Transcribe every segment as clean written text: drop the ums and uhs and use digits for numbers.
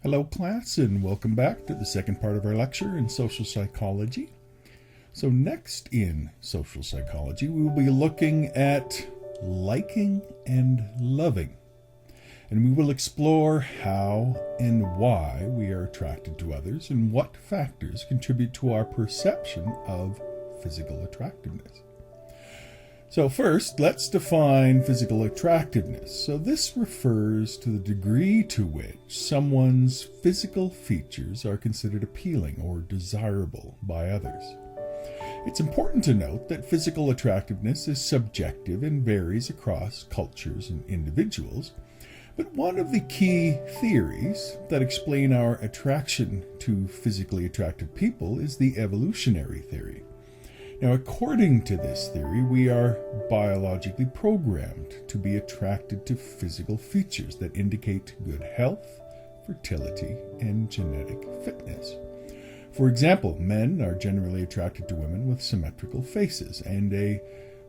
Hello class, and welcome back to the second part of our lecture in social psychology. So next in social psychology, we will be looking at liking and loving. And we will explore how and why we are attracted to others and what factors contribute to our perception of physical attractiveness. So first, let's define physical attractiveness. So this refers to the degree to which someone's physical features are considered appealing or desirable by others. It's important to note that physical attractiveness is subjective and varies across cultures and individuals, but one of the key theories that explain our attraction to physically attractive people is the evolutionary theory. Now, according to this theory, we are biologically programmed to be attracted to physical features that indicate good health, fertility, and genetic fitness. For example, men are generally attracted to women with symmetrical faces and a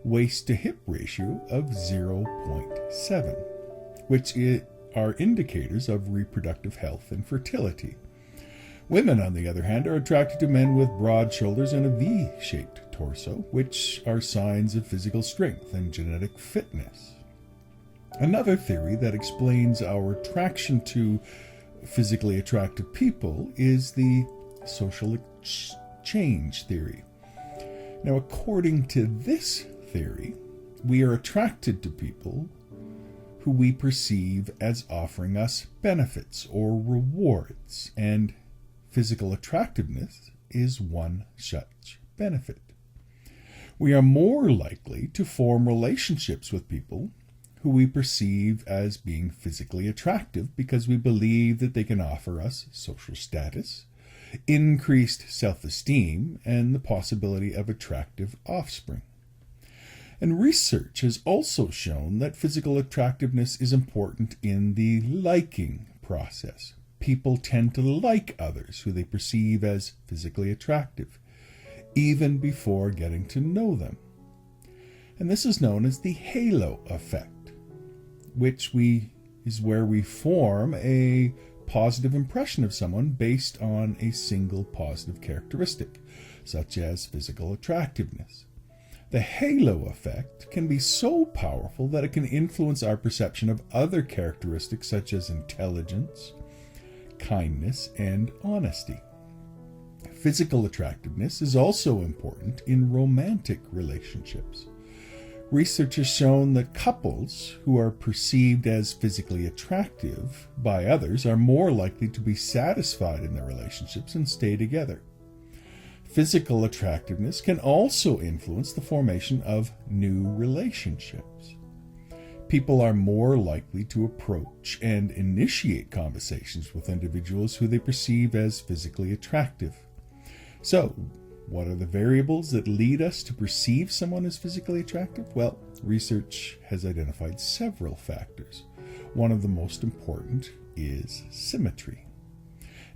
waist-to-hip ratio of 0.7, which are indicators of reproductive health and fertility. Women, on the other hand, are attracted to men with broad shoulders and a V-shaped torso, which are signs of physical strength and genetic fitness. Another theory that explains our attraction to physically attractive people is the social exchange theory. Now, according to this theory, we are attracted to people who we perceive as offering us benefits or rewards, and physical attractiveness is one such benefit. We are more likely to form relationships with people who we perceive as being physically attractive because we believe that they can offer us social status, increased self-esteem, and the possibility of attractive offspring. And research has also shown that physical attractiveness is important in the liking process. People tend to like others who they perceive as physically attractive, even before getting to know them. And this is known as the halo effect, which is where we form a positive impression of someone based on a single positive characteristic, such as physical attractiveness. The halo effect can be so powerful that it can influence our perception of other characteristics such as intelligence, kindness, and honesty. Physical attractiveness is also important in romantic relationships. Research has shown that couples who are perceived as physically attractive by others are more likely to be satisfied in their relationships and stay together. Physical attractiveness can also influence the formation of new relationships. People are more likely to approach and initiate conversations with individuals who they perceive as physically attractive. So, what are the variables that lead us to perceive someone as physically attractive? Well, research has identified several factors. One of the most important is symmetry.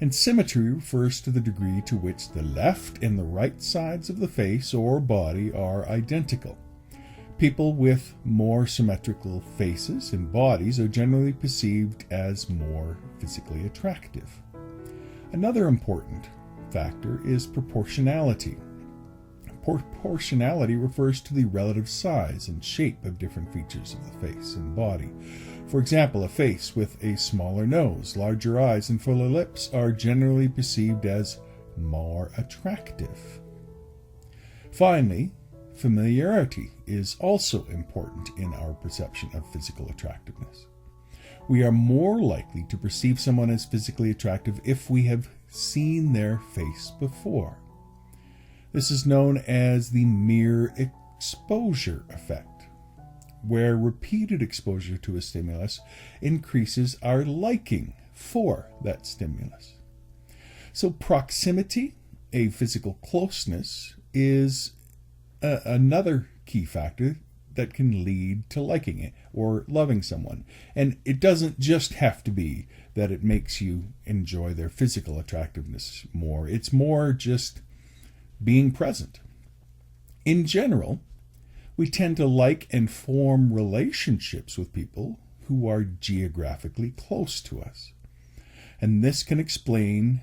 And symmetry refers to the degree to which the left and the right sides of the face or body are identical. People with more symmetrical faces and bodies are generally perceived as more physically attractive. Another important factor is proportionality. Proportionality refers to the relative size and shape of different features of the face and body. For example, a face with a smaller nose, larger eyes, and fuller lips are generally perceived as more attractive. Finally, familiarity is also important in our perception of physical attractiveness. We are more likely to perceive someone as physically attractive if we have seen their face before. This is known as the mere exposure effect, where repeated exposure to a stimulus increases our liking for that stimulus. So proximity, a physical closeness, is another key factor that can lead to liking it or loving someone. And it doesn't just have to be that it makes you enjoy their physical attractiveness more. It's more just being present. In general, we tend to like and form relationships with people who are geographically close to us. And this can explain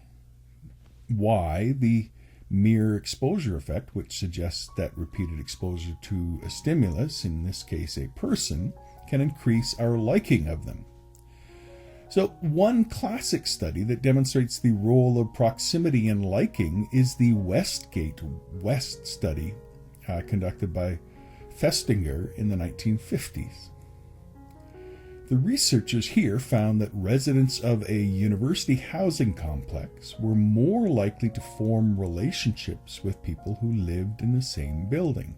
why the mere exposure effect, which suggests that repeated exposure to a stimulus, in this case a person, can increase our liking of them. So one classic study that demonstrates the role of proximity in liking is the West study conducted by Festinger in the 1950s. The researchers here found that residents of a university housing complex were more likely to form relationships with people who lived in the same building,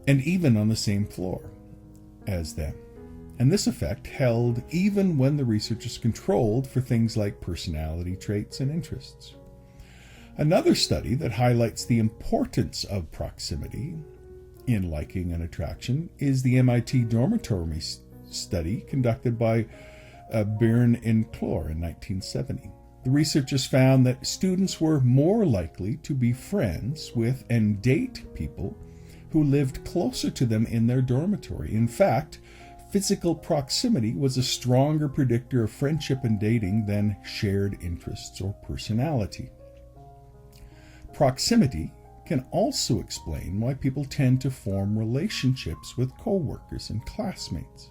and even on the same floor as them. And this effect held even when the researchers controlled for things like personality traits and interests. Another study that highlights the importance of proximity in liking and attraction is the MIT dormitory study conducted by Byrne and Clore in 1970. The researchers found that students were more likely to be friends with and date people who lived closer to them in their dormitory. In fact, physical proximity was a stronger predictor of friendship and dating than shared interests or personality. Proximity can also explain why people tend to form relationships with coworkers and classmates.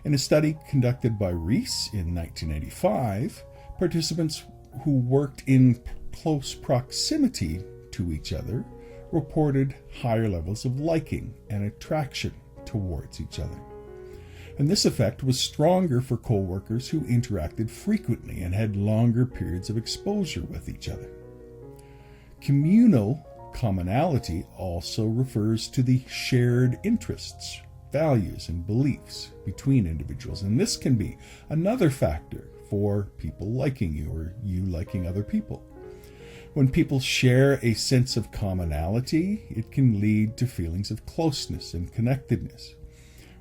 In a study conducted by Rees in 1985, participants who worked in close proximity to each other reported higher levels of liking and attraction towards each other. And this effect was stronger for coworkers who interacted frequently and had longer periods of exposure with each other. Communal commonality also refers to the shared interests, values, and beliefs between individuals, and this can be another factor for people liking you or you liking other people. When people share a sense of commonality, it can lead to feelings of closeness and connectedness,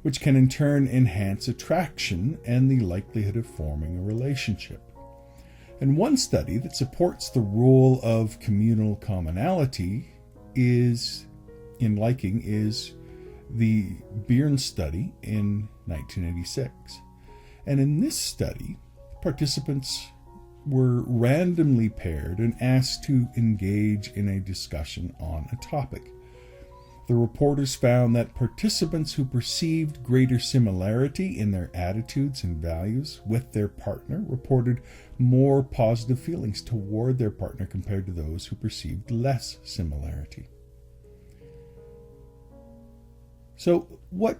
which can in turn enhance attraction and the likelihood of forming a relationship. And one study that supports the role of communal commonality in liking is the Byrne study in 1986. And in this study, participants were randomly paired and asked to engage in a discussion on a topic. The reporters found that participants who perceived greater similarity in their attitudes and values with their partner reported more positive feelings toward their partner compared to those who perceived less similarity. So what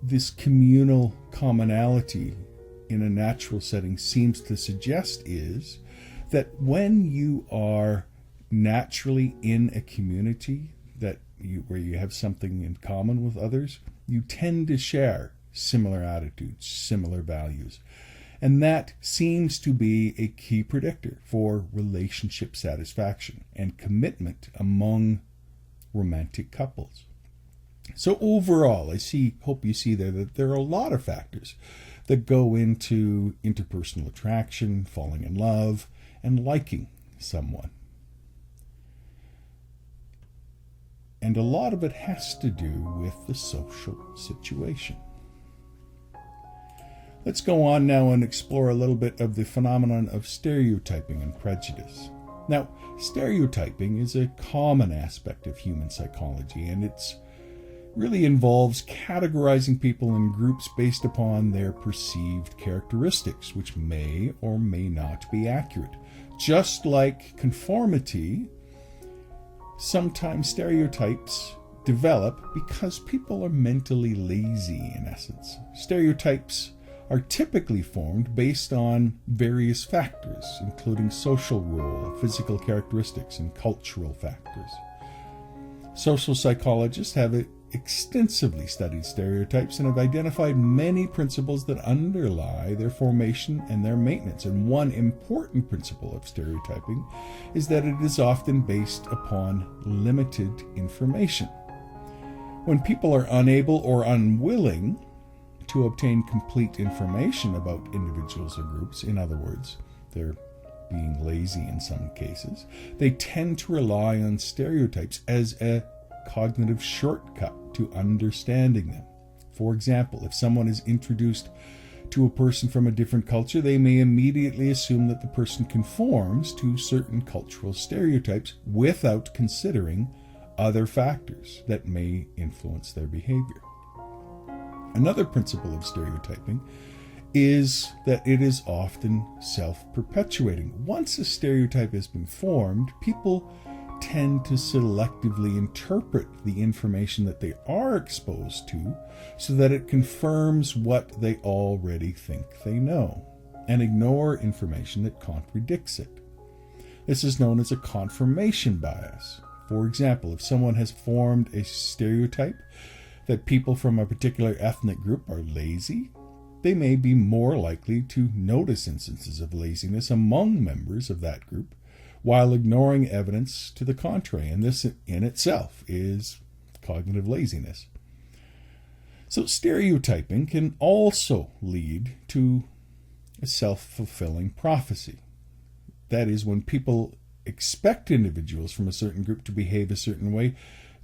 this communal commonality in a natural setting seems to suggest is that when you are naturally in a community where you have something in common with others, you tend to share similar attitudes, similar values. And that seems to be a key predictor for relationship satisfaction and commitment among romantic couples. So overall, hope you see there that there are a lot of factors that go into interpersonal attraction, falling in love, and liking someone. And a lot of it has to do with the social situation. Let's go on now and explore a little bit of the phenomenon of stereotyping and prejudice. Now, stereotyping is a common aspect of human psychology, and it really involves categorizing people in groups based upon their perceived characteristics, which may or may not be accurate. Just like conformity, sometimes stereotypes develop because people are mentally lazy, in essence. Stereotypes are typically formed based on various factors, including social role, physical characteristics, and cultural factors. Social psychologists have extensively studied stereotypes and have identified many principles that underlie their formation and their maintenance. And one important principle of stereotyping is that it is often based upon limited information. When people are unable or unwilling to obtain complete information about individuals or groups, in other words, they're being lazy in some cases, they tend to rely on stereotypes as a cognitive shortcut to understanding them. For example, if someone is introduced to a person from a different culture, they may immediately assume that the person conforms to certain cultural stereotypes without considering other factors that may influence their behavior. Another principle of stereotyping is that it is often self-perpetuating. Once a stereotype has been formed, people tend to selectively interpret the information that they are exposed to so that it confirms what they already think they know, and ignore information that contradicts it. This is known as a confirmation bias. For example, if someone has formed a stereotype that people from a particular ethnic group are lazy, they may be more likely to notice instances of laziness among members of that group while ignoring evidence to the contrary. And this in itself is cognitive laziness. So stereotyping can also lead to a self-fulfilling prophecy. That is, when people expect individuals from a certain group to behave a certain way,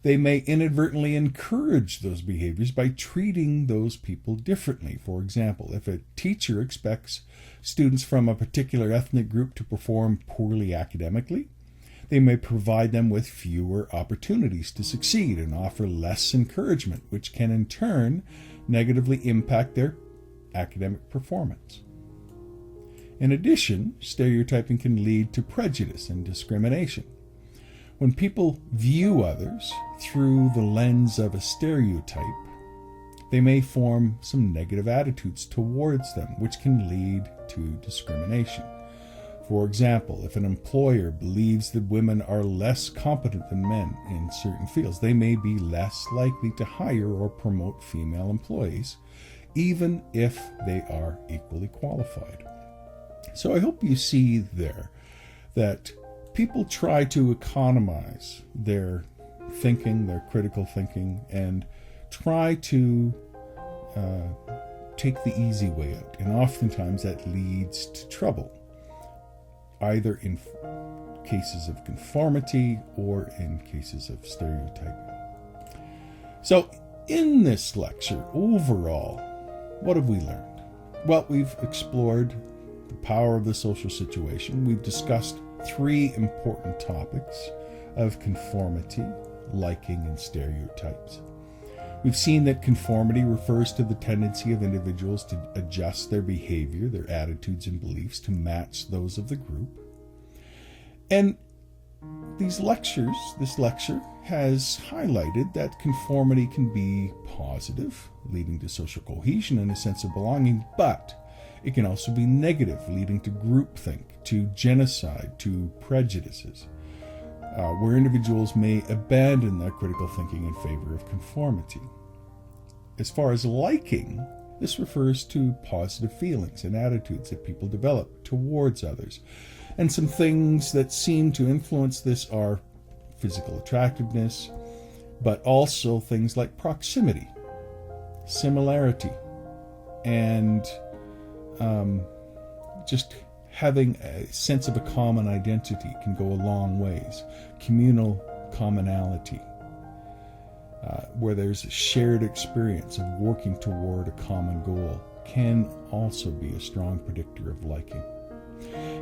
they may inadvertently encourage those behaviors by treating those people differently. For example, if a teacher expects students from a particular ethnic group to perform poorly academically, they may provide them with fewer opportunities to succeed and offer less encouragement, which can in turn negatively impact their academic performance. In addition, stereotyping can lead to prejudice and discrimination. When people view others through the lens of a stereotype, they may form some negative attitudes towards them, which can lead to discrimination. For example, if an employer believes that women are less competent than men in certain fields, they may be less likely to hire or promote female employees, even if they are equally qualified. So I hope you see there that people try to economize their thinking, their critical thinking, and try to take the easy way out. And oftentimes that leads to trouble, either in cases of conformity or in cases of stereotyping. So in this lecture, overall, what have we learned? Well, we've explored the power of the social situation. We've discussed three important topics of conformity, liking, and stereotypes. We've seen that conformity refers to the tendency of individuals to adjust their behavior, their attitudes, and beliefs to match those of the group. And this lecture has highlighted that conformity can be positive, leading to social cohesion and a sense of belonging, but it can also be negative, leading to groupthink, to genocide, to prejudices, where individuals may abandon their critical thinking in favor of conformity. As far as liking, this refers to positive feelings and attitudes that people develop towards others. And some things that seem to influence this are physical attractiveness, but also things like proximity, similarity, and just having a sense of a common identity can go a long ways. Communal commonality, where there's a shared experience of working toward a common goal, can also be a strong predictor of liking.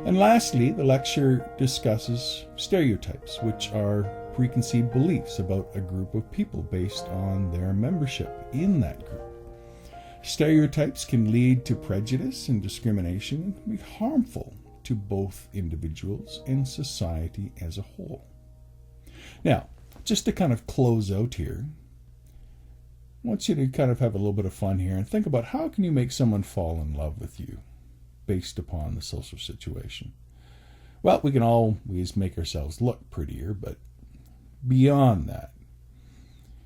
And lastly, the lecture discusses stereotypes, which are preconceived beliefs about a group of people based on their membership in that group. Stereotypes can lead to prejudice and discrimination and can be harmful to both individuals and society as a whole. Now, just to kind of close out here, I want you to kind of have a little bit of fun here and think about how can you make someone fall in love with you based upon the social situation. Well, we can always make ourselves look prettier, but beyond that,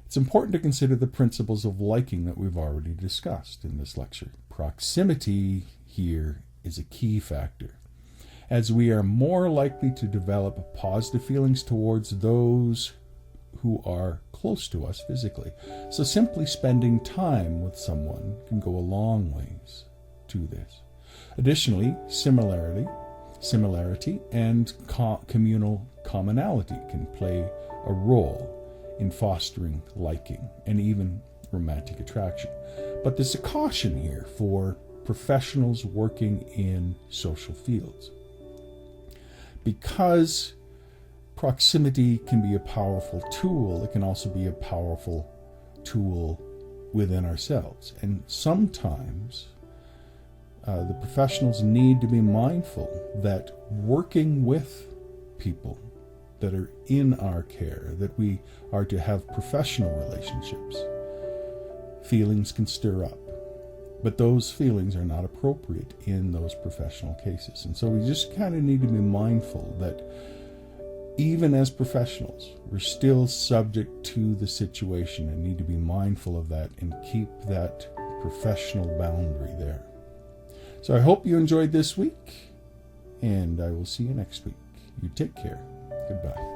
it's important to consider the principles of liking that we've already discussed in this lecture. Proximity here is a key factor, as we are more likely to develop positive feelings towards those who are close to us physically. So simply spending time with someone can go a long ways to this. Additionally, similarity and communal commonality can play a role in fostering liking and even romantic attraction. But there's a caution here for professionals working in social fields. Because proximity can be a powerful tool, it can also be a powerful tool within ourselves. And sometimes the professionals need to be mindful that working with people that are in our care, that we are to have professional relationships, feelings can stir up. But those feelings are not appropriate in those professional cases. And so we just kind of need to be mindful that even as professionals, we're still subject to the situation and need to be mindful of that and keep that professional boundary there. So I hope you enjoyed this week, and I will see you next week. You take care. Goodbye.